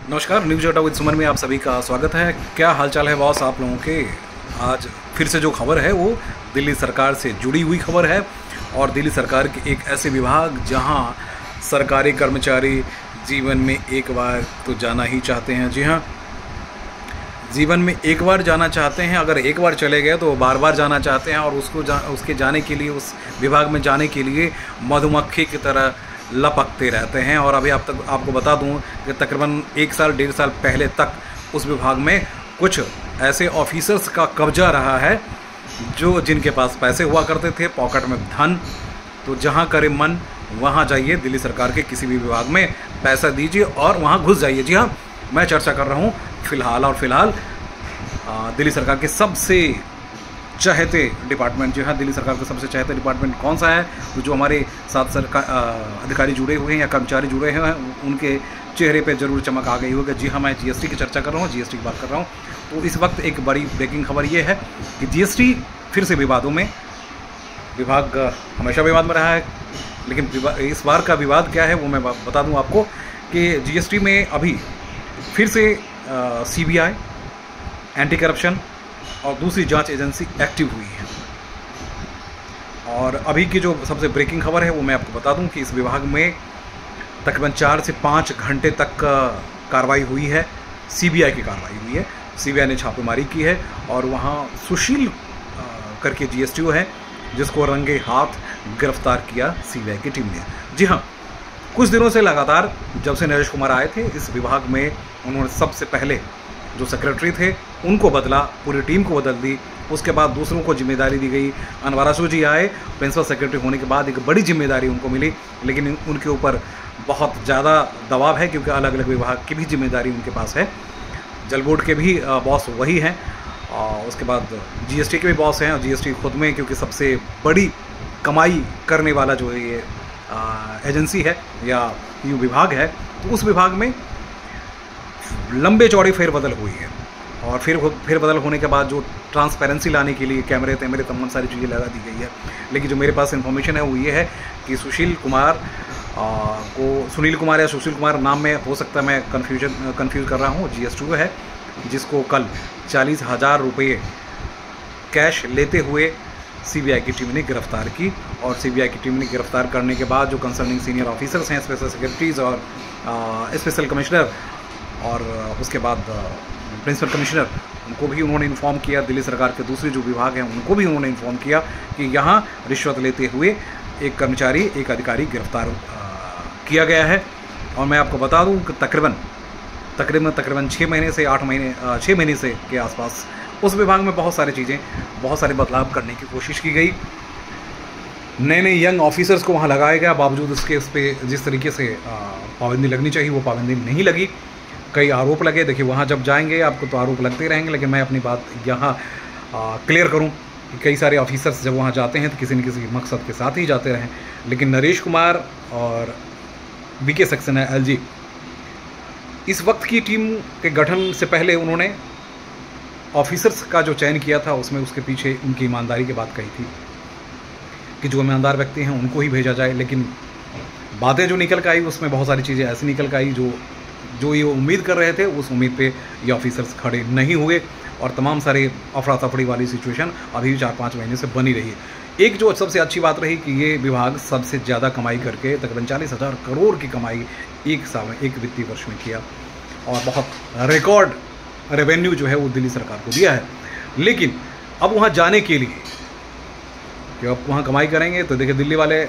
नमस्कार, न्यूज़ अड्डा विद सुमन में आप सभी का स्वागत है। क्या हालचाल है बॉस आप लोगों के। आज फिर से जो खबर है वो दिल्ली सरकार से जुड़ी हुई खबर है और दिल्ली सरकार के एक ऐसे विभाग जहां सरकारी कर्मचारी जीवन में एक बार तो जाना ही चाहते हैं। जी हाँ, जीवन में एक बार जाना चाहते हैं। अगर एक बार चले गए तो बार बार जाना चाहते हैं और उसके जाने के लिए, उस विभाग में जाने के लिए मधुमक्खी की तरह लपकते रहते हैं। और अभी आपको बता दूं कि तकरीबन 1 साल 1.5 साल पहले तक उस विभाग में कुछ ऐसे ऑफिसर्स का कब्जा रहा है जिनके पास पैसे हुआ करते थे, पॉकेट में धन, तो जहां करे मन वहां जाइए। दिल्ली सरकार के किसी भी विभाग में पैसा दीजिए और वहां घुस जाइए। जी हाँ, मैं चर्चा कर रहा हूँ फिलहाल दिल्ली सरकार के सबसे चहेते डिपार्टमेंट, जो है दिल्ली सरकार का सबसे चहेते डिपार्टमेंट कौन सा है, तो जो हमारे साथ सरकार अधिकारी जुड़े हुए हैं या कर्मचारी जुड़े हुए हैं उनके चेहरे पे जरूर चमक आ गई होगी। जी हाँ, मैं जीएसटी की चर्चा कर रहा हूँ, जीएसटी की बात कर रहा हूँ। तो इस वक्त एक बड़ी ब्रेकिंग खबर ये है कि जीएसटी फिर से विवादों में, विभाग हमेशा विवाद में रहा है, लेकिन इस बार का विवाद क्या है वो मैं बता दूँ आपको कि जीएसटी में अभी फिर से सीबीआई, एंटी करप्शन और दूसरी जांच एजेंसी एक्टिव हुई है। और अभी की जो सबसे ब्रेकिंग खबर है वो मैं आपको बता दूं कि इस विभाग में तकरीबन 4 से 5 घंटे तक कार्रवाई हुई है, सीबीआई की कार्रवाई हुई है। सीबीआई ने छापेमारी की है और वहां सुशील करके जीएसटीओ है जिसको रंगे हाथ गिरफ्तार किया सीबीआई की टीम ने। जी हाँ, कुछ दिनों से लगातार जब से नरेश कुमार आए थे इस विभाग में, उन्होंने सबसे पहले जो सेक्रेटरी थे उनको बदला, पूरी टीम को बदल दी। उसके बाद दूसरों को जिम्मेदारी दी गई। अनवरासु जी आए, प्रिंसिपल सेक्रेटरी होने के बाद एक बड़ी जिम्मेदारी उनको मिली, लेकिन उनके ऊपर बहुत ज़्यादा दबाव है क्योंकि अलग अलग विभाग की भी जिम्मेदारी उनके पास है। जल बोर्ड के भी बॉस वही हैं और उसके बाद जीएसटी के भी बॉस हैं। और जीएसटी खुद में क्योंकि सबसे बड़ी कमाई करने वाला जो ये एजेंसी है या यूँ विभाग है, तो उस विभाग में लंबे चौड़े फेरबदल हुई है। और फेरबदल होने के बाद जो ट्रांसपेरेंसी लाने के लिए कैमरे तमाम सारी चीज़ें लगा दी गई है। लेकिन जो मेरे पास इन्फॉर्मेशन है वो ये है कि सुनील कुमार या सुशील कुमार नाम में हो सकता है, मैं कंफ्यूज कर रहा हूँ, जीएसटी है जिसको कल 40,000 रुपये कैश लेते हुए सीबीआई की टीम ने गिरफ्तार की। और सीबीआई की टीम ने गिरफ्तार करने के बाद जो कंसर्निंग सीनियर ऑफिसर्स हैं, स्पेशल सेक्रेटरीज और स्पेशल कमिश्नर और उसके बाद प्रिंसिपल कमिश्नर, उनको भी उन्होंने इन्फॉर्म किया। दिल्ली सरकार के दूसरे जो विभाग हैं उनको भी उन्होंने इन्फॉर्म किया कि यहाँ रिश्वत लेते हुए एक कर्मचारी, एक अधिकारी गिरफ्तार किया गया है। और मैं आपको बता दूं कि तकरीबन 6 महीने से 6 महीने से के आसपास उस विभाग में बहुत सारे बदलाव करने की कोशिश की गई। नए यंग ऑफिसर्स को वहाँ लगाया गया, बावजूद उसके उस पर जिस तरीके से पाबंदी लगनी चाहिए वो पाबंदी नहीं लगी। कई आरोप लगे। देखिए, वहाँ जब जाएंगे आपको तो आरोप लगते रहेंगे, लेकिन मैं अपनी बात यहाँ क्लियर करूँ कि कई सारे ऑफिसर्स जब वहाँ जाते हैं तो किसी न किसी मकसद के साथ ही जाते रहें। लेकिन नरेश कुमार और बीके सक्सेना एलजी, इस वक्त की टीम के गठन से पहले उन्होंने ऑफिसर्स का जो चयन किया था उसमें उसके पीछे उनकी ईमानदारी की बात कही थी कि जो ईमानदार व्यक्ति हैं उनको ही भेजा जाए। लेकिन बातें जो निकल कर आई उसमें बहुत सारी चीज़ें ऐसी निकल कर आई जो ये उम्मीद कर रहे थे उस उम्मीद पे ये ऑफिसर्स खड़े नहीं हुए और तमाम सारे अफरा तफड़ी वाली सिचुएशन अभी 4-5 महीने से बनी रही है। एक जो सबसे अच्छी बात रही कि ये विभाग सबसे ज़्यादा कमाई करके तकरीबन 40,000 करोड़ की कमाई एक साल में, एक वित्तीय वर्ष में किया और बहुत रिकॉर्ड रेवेन्यू जो है वो दिल्ली सरकार को दिया है। लेकिन अब वहाँ जाने के लिए कि अब वहाँ कमाई करेंगे तो देखिए, दिल्ली वालों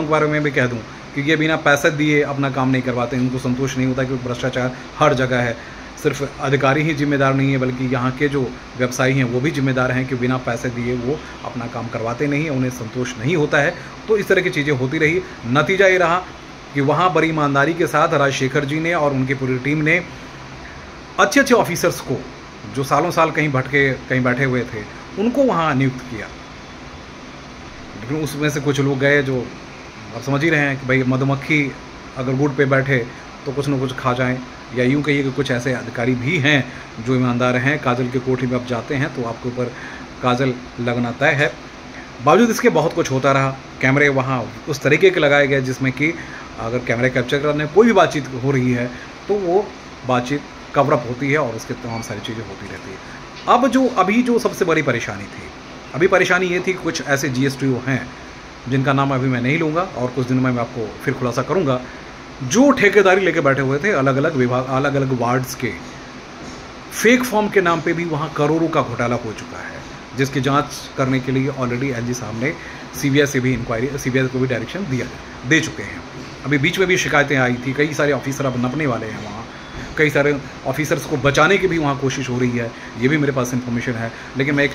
के बारे में भी कह दूँ क्योंकि ये बिना पैसे दिए अपना काम नहीं करवाते, उनको संतोष नहीं होता क्योंकि भ्रष्टाचार हर जगह है। सिर्फ अधिकारी ही जिम्मेदार नहीं है बल्कि यहाँ के जो व्यवसायी हैं वो भी जिम्मेदार हैं कि बिना पैसे दिए वो अपना काम करवाते नहीं हैं, उन्हें संतोष नहीं होता है। तो इस तरह की चीज़ें होती रही। नतीजा ये रहा कि वहाँ बड़ी ईमानदारी के साथ राजशेखर जी ने और उनकी पूरी टीम ने अच्छे ऑफिसर्स को जो सालों साल कहीं बैठे हुए थे उनको वहाँ नियुक्त किया। लेकिन उसमें से कुछ लोग गए जो आप समझ ही रहे हैं कि भाई मधुमक्खी अगर गुड़ पे बैठे तो कुछ न कुछ खा जाएं, या यूँ कहिए कि कुछ ऐसे अधिकारी भी हैं जो ईमानदार हैं। काजल की कोठी में आप जाते हैं तो आपके ऊपर काजल लगना तय है। बावजूद इसके बहुत कुछ होता रहा। कैमरे वहाँ उस तरीके के लगाए गए जिसमें कि अगर कैमरे कैप्चर करने कोई भी बातचीत हो रही है तो वो बातचीत कवरअप होती है और उसके तमाम सारी चीज़ें होती रहती है। अब जो अभी जो सबसे बड़ी परेशानी थी, अभी परेशानी ये थी कि कुछ ऐसे GSTO हैं जिनका नाम अभी मैं नहीं लूँगा और कुछ दिनों में मैं आपको फिर खुलासा करूँगा, जो ठेकेदारी लेके बैठे हुए थे अलग अलग विभाग, अलग अलग वार्ड्स के। फेक फॉर्म के नाम पे भी वहाँ करोड़ों का घोटाला हो चुका है, जिसकी जांच करने के लिए ऑलरेडी LG साहब ने CBI से भी इंक्वायरी, CBI को भी डायरेक्शन दे चुके हैं। अभी बीच में भी शिकायतें आई थी, कई सारे ऑफिसर अब नपने वाले हैं वहाँ, कई सारे ऑफिसर्स को बचाने की भी वहाँ कोशिश हो रही है, ये भी मेरे पास इन्फॉर्मेशन है। लेकिन मैं एक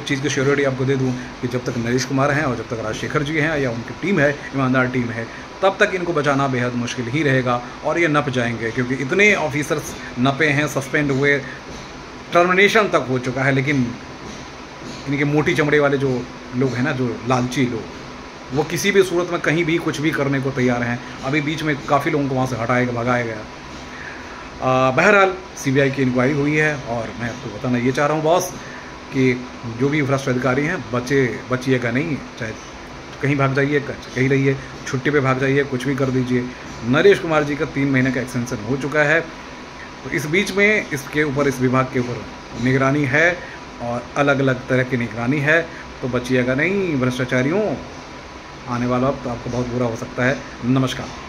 चीज़ की श्योरिटी आपको दे दूँ कि जब तक नरेश कुमार हैं और जब तक राजशेखर जी हैं या उनकी टीम है, ईमानदार टीम है, तब तक इनको बचाना बेहद मुश्किल ही रहेगा और ये नप जाएंगे, क्योंकि इतने ऑफिसर्स नपे हैं, सस्पेंड हुए, टर्मिनेशन तक हो चुका है। लेकिन इनके मोटी चमड़े वाले जो लोग हैं ना, जो लालची लोग, वो किसी भी सूरत में कहीं भी कुछ भी करने को तैयार हैं। अभी बीच में काफ़ी लोगों को वहाँ से भगाया गया। बहरहाल CBI की इंक्वायरी हुई है और मैं आपको बताना ये चाह रहा हूँ बॉस कि जो भी भ्रष्ट अधिकारी हैं बचिएगा नहीं, चाहे कहीं भाग जाइए, कहीं रहिए, छुट्टी पे भाग जाइए, कुछ भी कर दीजिए। नरेश कुमार जी का 3 महीने का एक्सटेंशन हो चुका है, तो इस बीच में इसके ऊपर, इस विभाग के ऊपर निगरानी है और अलग अलग तरह की निगरानी है, तो बचिएगा नहीं भ्रष्टाचारियों। आने वाला वक्त आपको बहुत बुरा हो सकता है। नमस्कार।